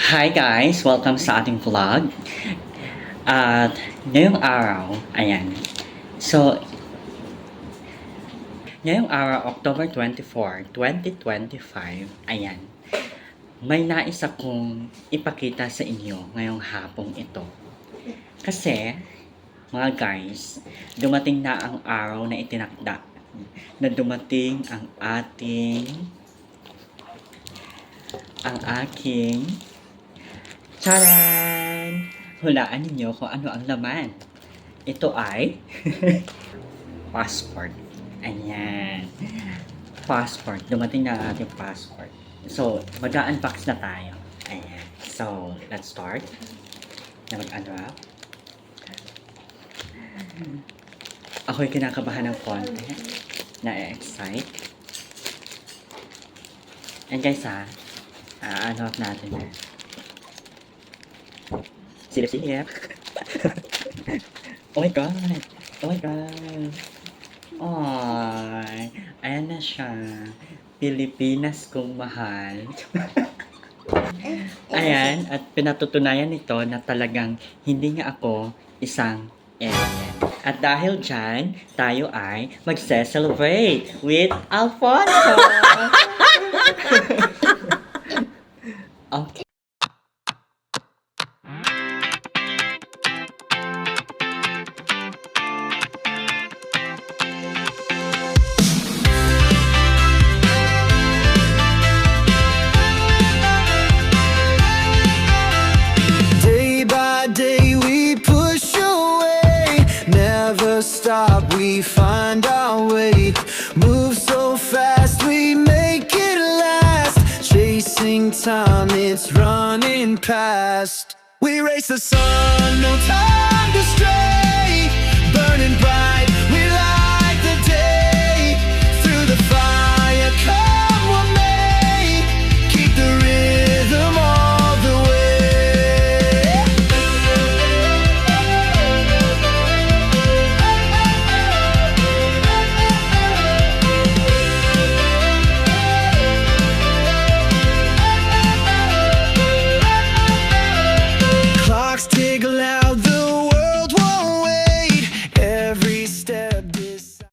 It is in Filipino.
Hi guys! Welcome sa ating vlog. At ngayong araw, ayan. So, ngayong araw, October 24, 2025, ayan. May nais akong ipakita sa inyo ngayong hapong ito. Kasi, mga guys, dumating na ang araw na itinakda na dumating ang aking Charan! Hulaan ninyo kung ano ang laman. Ito ay passport. Ayan. Passport. Dumating na ang ating passport. So, mag-unbox na tayo. Ayan. So, let's start. Na mag-unwrap. Ako'y kinakabahan ng konti. Na-excite. And guys unwrap natin na. Silip-silip. Oh my God. Oh my God. Ay, ayan na siya. Pilipinas kong mahal. Ayan, at pinatutunayan nito na talagang hindi nga ako isang alien. At dahil dyan, tayo ay magse-celebrate with Alfonso! Okay. Stop, we find our way. Move so fast, we make it last. Chasing time, it's running past. We race the sun, no time to stray. Burning bright.